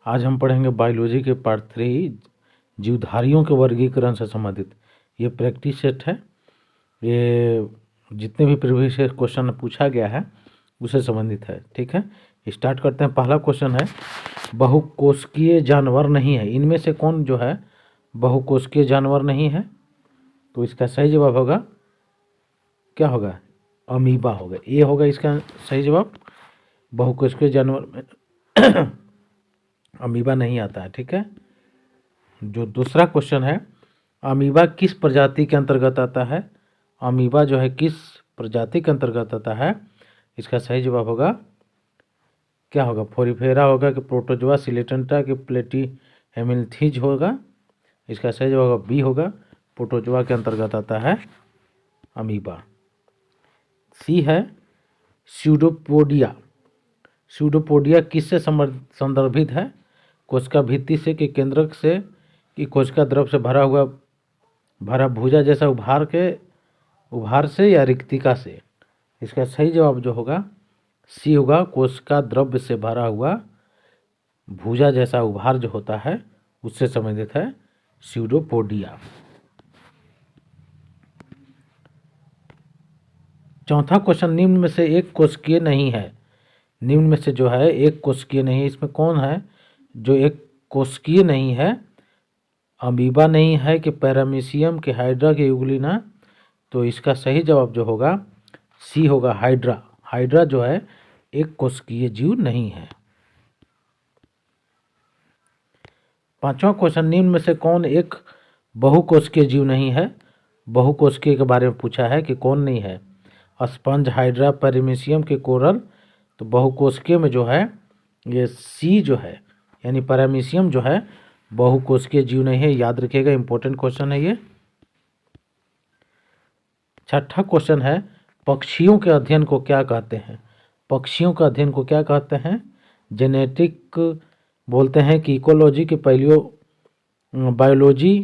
आज हम पढ़ेंगे बायोलॉजी के पार्ट 3 जीवधारियों के वर्गीकरण से संबंधित। ये प्रैक्टिस सेट है। ये जितने भी प्रीवियस क्वेश्चन पूछा गया है उससे संबंधित है। ठीक है, स्टार्ट करते हैं। पहला क्वेश्चन है, बहुकोशिकीय जानवर नहीं है, इनमें से कौन जो है बहुकोशिकीय जानवर नहीं है? तो इसका सही जवाब होगा, क्या होगा? अमीबा होगा। ये होगा इसका सही जवाब। बहुकोशिकीय जानवर में अमीबा नहीं आता है। ठीक है, जो दूसरा क्वेश्चन है, अमीबा किस प्रजाति के अंतर्गत आता है? अमीबा जो है किस प्रजाति के अंतर्गत आता है? इसका सही जवाब होगा, क्या होगा? फोरिफेरा होगा कि प्रोटोजोआ सिलेटेंटा कि प्लेटीहेमिल्थीज होगा? इसका सही जवाब होगा बी होगा, प्रोटोजोआ के अंतर्गत आता है अमीबा। सी है स्यूडोपोडिया। स्यूडोपोडिया किससे संदर्भित है? कोशिका भित्ति से कि केंद्रक से कि कोशिका द्रव से भरा भुजा जैसा उभार से या रिक्तिका से? इसका सही जवाब जो होगा सी होगा, कोशिका द्रव्य से भरा हुआ भुजा जैसा उभार जो होता है उससे संबंधित है स्यूडोपोडिया। चौथा क्वेश्चन, निम्न में से एक कोशिकीय नहीं है। निम्न में से जो है एक कोशिकीय नहीं है, इसमें कौन है जो एक कोशिकीय नहीं है? अमीबा नहीं है कि पैरामीशियम कि हाइड्रा कि यूग्लिना? तो इसका सही जवाब जो होगा सी होगा, हाइड्रा। हाइड्रा जो है एक कोशिकीय जीव नहीं है। पांचवा क्वेश्चन, निम्न में से कौन एक बहुकोशिकीय जीव नहीं है? बहुकोशिकीय के बारे में पूछा है कि कौन नहीं है? स्पंज, हाइड्रा, पैरामीशियम के कोरल। तो बहुकोशिकीय में जो है ये सी जो है यानी पैरामीशियम जो है बहुकोशिकीय जीव नहीं है, याद रखिएगा, इंपॉर्टेंट क्वेश्चन है ये। छठा क्वेश्चन है, पक्षियों के अध्ययन को क्या कहते हैं? पक्षियों के अध्ययन को क्या कहते हैं? जेनेटिक बोलते हैं कि इकोलॉजी की बायोलॉजी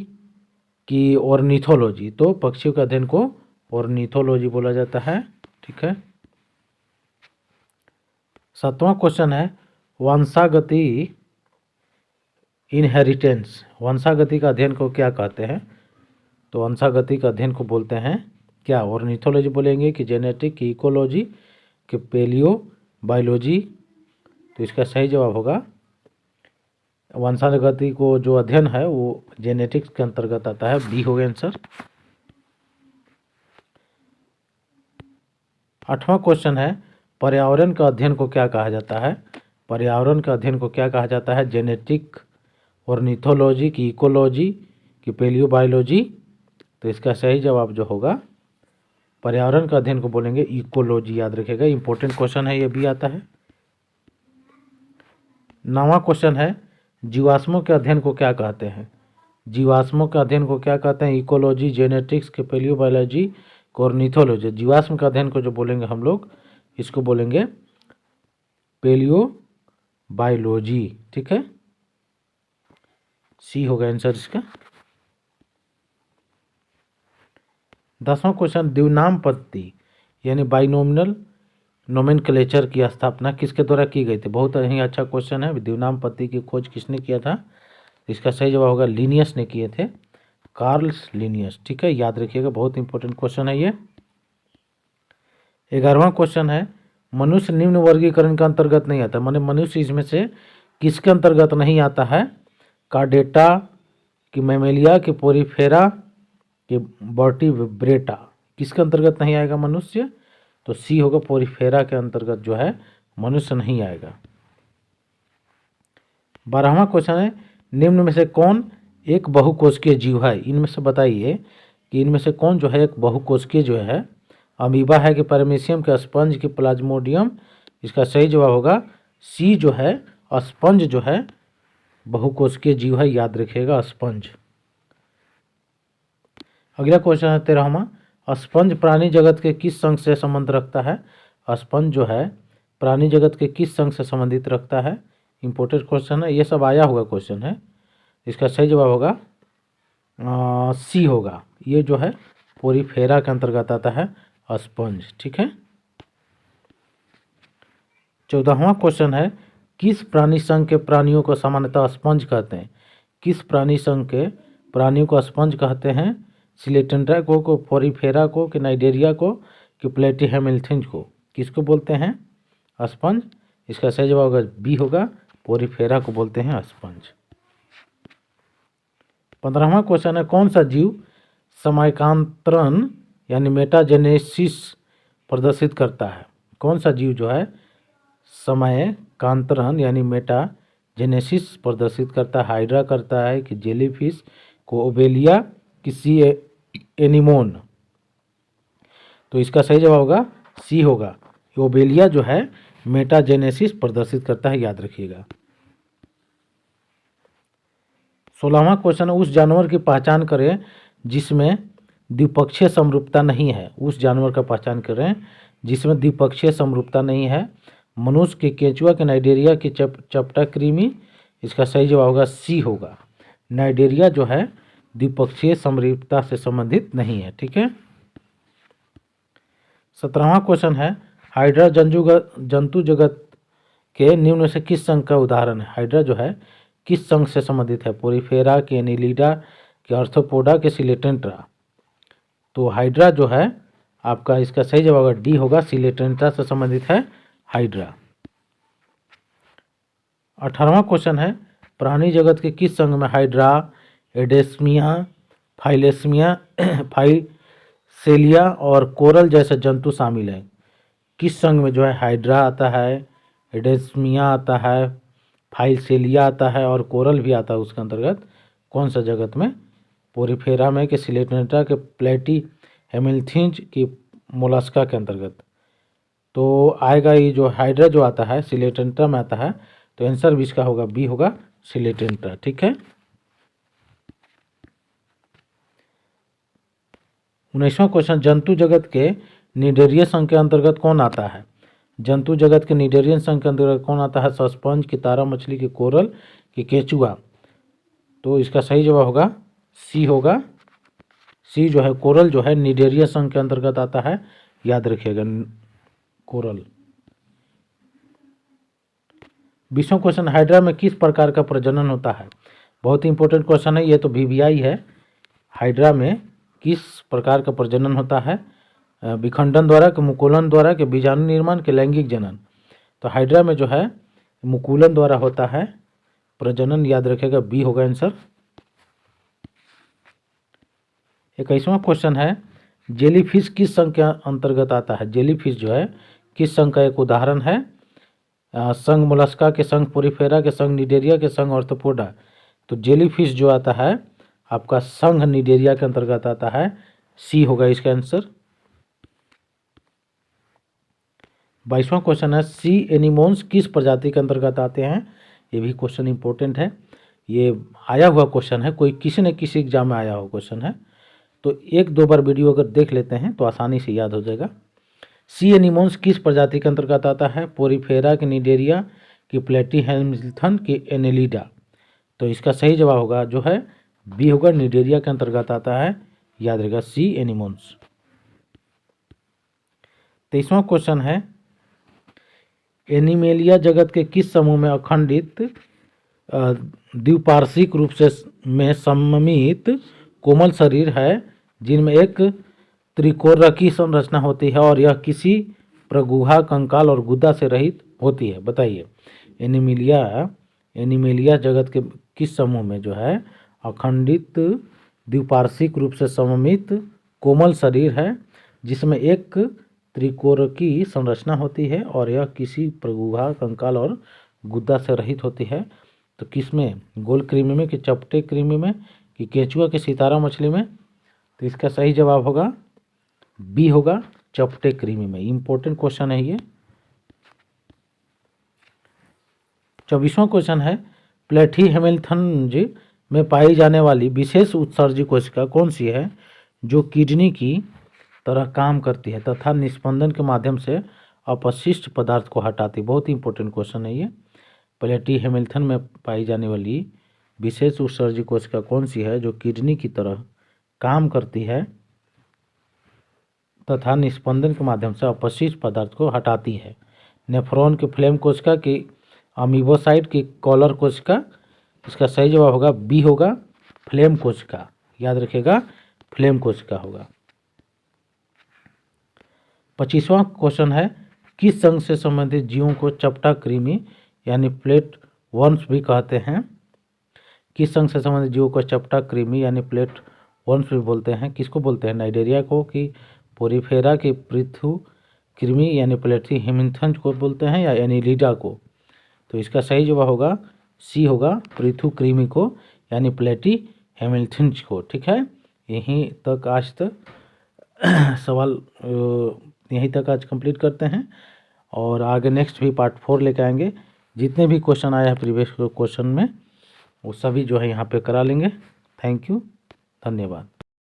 की ऑर्निथोलॉजी? तो पक्षियों के अध्ययन को ऑर्निथोलॉजी बोला जाता है। ठीक है। सातवां क्वेश्चन है, वंशागति इनहेरिटेंस, वंशागति का अध्ययन को क्या कहते हैं? तो वंशागति का अध्ययन को बोलते हैं क्या? ऑर्निथोलॉजी बोलेंगे कि जेनेटिक की इकोलॉजी कि पेलियो बायोलॉजी? तो इसका सही जवाब होगा, वंशागति को जो अध्ययन है वो जेनेटिक्स के अंतर्गत आता है, बी होगा आंसर। आठवां क्वेश्चन है, पर्यावरण का अध्ययन को क्या कहा जाता है? पर्यावरण का अध्ययन को क्या कहा जाता है? जेनेटिक, ऑर्निथोलॉजी की इकोलॉजी की पेलियो बायोलॉजी? तो इसका सही जवाब जो होगा पर्यावरण का अध्ययन को बोलेंगे इकोलॉजी, याद रखिएगा, इंपॉर्टेंट क्वेश्चन है, ये भी आता है। नौवां क्वेश्चन है, जीवाश्मों के अध्ययन को क्या कहते हैं? जीवाश्मों के अध्ययन को क्या कहते हैं? इकोलॉजी, जेनेटिक्स के पेलियो बायोलॉजी, ऑर्निथोलॉजी। जीवाश्म का अध्ययन को जो बोलेंगे हम लोग इसको बोलेंगे पेलियो बायोलॉजी। ठीक है, सी होगा आंसर इसका। 10वां क्वेश्चन, द्विनामपत्ति यानी बाइनोमिनल नोमेनक्लेचर की स्थापना किसके द्वारा की गई थी? बहुत ही अच्छा क्वेश्चन है। द्विनामपत्ति की खोज किसने किया था? इसका सही जवाब होगा लिनियस ने किए थे, कार्ल्स लिनियस। ठीक है, याद रखिएगा, बहुत इंपॉर्टेंट क्वेश्चन है ये। 11वां क्वेश्चन है, मनुष्य निम्न वर्गीकरण के अंतर्गत नहीं आता, माने मनुष्य इसमें से किसके अंतर्गत नहीं आता है? कार्डेटा कि मैमेलिया कि पोरीफेरा कि वर्टिब्रेटा? किसके अंतर्गत नहीं आएगा मनुष्य? तो सी होगा, पोरीफेरा के अंतर्गत जो है मनुष्य नहीं आएगा। 12वां क्वेश्चन है, निम्न में से कौन एक बहुकोशिकीय जीव है? इनमें से बताइए कि इनमें से कौन जो है एक बहुकोशिकीय जो है? अमीबा है कि पैरामीशियम के स्पंज की प्लाज्मोडियम? इसका सही जवाब होगा सी जो है, स्पंज जो है बहुकोशिकीय जीव है, याद रखिएगा, स्पंज। अगला क्वेश्चन है 13वां, स्पंज प्राणी जगत के किस संघ से संबंध रखता है? स्पंज जो है प्राणी जगत के किस संघ से संबंधित रखता है? इंपॉर्टेंट क्वेश्चन है, ये सब आया हुआ क्वेश्चन है। इसका सही जवाब होगा सी होगा, ये जो है पोरीफेरा के अंतर्गत आता है स्पंज। ठीक है। 14वां क्वेश्चन है, किस प्राणी संघ के प्राणियों को सामान्यतः स्पंज कहते हैं? किस प्राणी संघ के प्राणियों को स्पंज कहते हैं? सिलेटेंड्रा को पोरीफेरा को, कि नाइडेरिया को, कि प्लेटीहेल्मिन्थस को? किसको बोलते हैं स्पंज? इसका सही जवाब होगा बी होगा, पोरीफेरा को बोलते हैं स्पंज। 15वां क्वेश्चन है, कौन सा जीव समयकांतरण यानी मेटाजेनेसिस प्रदर्शित करता है? कौन सा जीव जो है समयकांतरण यानी मेटाजेनेसिस प्रदर्शित करता है? हाइड्रा करता है, कि जेलीफिश को, ओबेलिया, कि सी एनीमोन? तो इसका सही जवाब होगा सी होगा, ओबेलिया जो है मेटाजेनेसिस प्रदर्शित करता है, याद रखिएगा। 16वां क्वेश्चन है, उस जानवर की पहचान करें जिसमें द्विपक्षीय समरूपता नहीं है। उस जानवर का पहचान करें जिसमें द्विपक्षीय समरूपता नहीं है। मनुष्य, के केंचुआ, के नाइडेरिया, की चपटा कृमि? इसका सही जवाब होगा सी होगा, नाइडेरिया जो है द्विपक्षीय समरूपता से संबंधित नहीं है। ठीक है। 17वां क्वेश्चन है, हाइड्रा जंतु जगत के निम्न में से किस संघ का उदाहरण है? हाइड्रा जो है किस संघ से संबंधित है? पोरीफेरा, के एनिलिडा, के आर्थ्रोपोडा, के सिलेटेंट्रा? तो हाइड्रा जो है आपका, इसका सही जवाब डी होगा, सिलेटेंट्रा से संबंधित है हाइड्रा। 18वां क्वेश्चन है, प्राणी जगत के किस संघ में हाइड्रा, एडेस्मिया, फाइलेस्मिया, फाइसेलिया और कोरल जैसे जंतु शामिल हैं? किस संघ में जो है हाइड्रा आता है, एडेस्मिया आता है, फाइसेलिया आता है और कोरल भी आता है उसके अंतर्गत? कौन सा जगत में? पोरीफेरा में, के सिलेटेंट्रा, के प्लेटीहेल्मिन्थस, की मोलस्का के अंतर्गत? तो आएगा ये जो हाइड्रा जो आता है सिलेटेंट्रा में आता है, तो आंसर भी इसका होगा बी होगा, सिलेटेंट्रा। ठीक है। 19वां क्वेश्चन, जंतु जगत के निडेरिया संघ के अंतर्गत कौन आता है? जंतु जगत के निडेरियन संघ के अंतर्गत कौन आता है? सस्पंज, की तारा मछली, की कोरल, की केचुआ? तो इसका सही जवाब होगा सी होगा, सी जो है कोरल जो है निडेरिया संघ के अंतर्गत आता है, याद रखिएगा कोरल। 20वां क्वेश्चन, हाइड्रा में किस प्रकार का प्रजनन होता है? बहुत ही इंपॉर्टेंट क्वेश्चन है ये, तो VVI है। हाइड्रा में किस प्रकार का प्रजनन होता है? विखंडन द्वारा, के मुकुलन द्वारा, के बीजाणु निर्माण, के लैंगिक जनन? तो हाइड्रा में जो है मुकुलन द्वारा होता है प्रजनन, याद रखेगा बी होगा आंसर। 21वां क्वेश्चन है, जेलीफिश किस संघ के अंतर्गत आता है? जेलीफिश जो है किस संघ का एक उदाहरण है? संघ मोलस्का, के संघ पोरीफेरा, के संघ निडेरिया, के संघ आर्थ्रोपोडा? तो जेलीफिश जो आता है आपका संघ निडेरिया के अंतर्गत आता है, सी होगा इसका आंसर। 22वां क्वेश्चन है, सी एनीमोन्स किस प्रजाति के अंतर्गत आते हैं? ये भी क्वेश्चन इंपॉर्टेंट है, ये आया हुआ क्वेश्चन है, कोई किसी न किसी एग्जाम में आया हुआ क्वेश्चन है, तो एक दो बार वीडियो अगर देख लेते हैं तो आसानी से याद हो जाएगा। सी एनीमोन्स किस प्रजाति के अंतर्गत आता है? पोरीफेरा, की निडेरिया, की प्लेटीहेल्मिन्थस, की एनेलिडा? तो इसका सही जवाब होगा जो है बी होगा, निडेरिया के अंतर्गत आता है, याद रहेगा सी एनीमोन्स। 23वां क्वेश्चन है, एनिमेलिया जगत के किस समूह में अखंडित द्विपार्श्विक रूप से में सममित कोमल शरीर है, जिनमें एक त्रिकोणरकी संरचना होती है और यह किसी प्रगुहा, कंकाल और गुदा से रहित होती है? बताइए, एनिमेलिया जगत के किस समूह में जो है अखंडित द्विपार्श्विक रूप से सममित कोमल शरीर है, जिसमें एक त्रिकोणरकी संरचना होती है और यह किसी प्रगुहा, कंकाल और गुदा से रहित होती है? तो किसमें? गोल कृमि में, कि चपटे कृमि में, कि केंचुआ, के सितारा मछली में? तो इसका सही जवाब होगा बी होगा, चपटे कृमि में। इंपॉर्टेंट क्वेश्चन है ये। 24वां क्वेश्चन है, प्लेटीहेल्मिन्थस में पाई जाने वाली विशेष उत्सर्जी कोशिका कौन सी है जो किडनी की तरह काम करती है तथा निस्पंदन के माध्यम से अपशिष्ट पदार्थ को हटाती? बहुत ही इंपॉर्टेंट क्वेश्चन है ये। प्लेटीहेल्मिन्थस में पाई जाने वाली विशेष उत्सर्जी कोशिका कौन सी है जो किडनी की तरह काम करती है तथा निस्पंदन के माध्यम से अपशिष्ट पदार्थ को हटाती है? नेफ्रॉन, के फ्लेम कोशिका, की अमीबोसाइट की कॉलर कोशिका, इसका सही जवाब होगा बी होगा फ्लेम कोशिका, याद रखिएगा फ्लेम कोशिका होगा। 25वां क्वेश्चन है, किस अंग से संबंधित जीवों को चपटा कृमि यानी प्लेट वर्म्स भी कहते हैं? किस अंग से संबंधित जीवों को चपटा कृमि यानी प्लेट वर्म्स भी बोलते हैं? किसको बोलते हैं, नाइडेरिया को कि पोरीफेरा की पृथु कृमि यानी प्लेटी हेमिन्थन्स को बोलते हैं या एनिलिडा को? तो इसका सही जवाब होगा सी होगा पृथु कृमि को यानी प्लेटी हेमिल्थन्स को। ठीक है, यहीं तक आज तक सवाल यहीं तक आज कंप्लीट करते हैं और आगे नेक्स्ट भी पार्ट 4 लेकर आएंगे। जितने भी क्वेश्चन आए हैं प्रीवियस क्वेश्चन में वो सभी जो है यहाँ पे करा लेंगे। थैंक यू, धन्यवाद।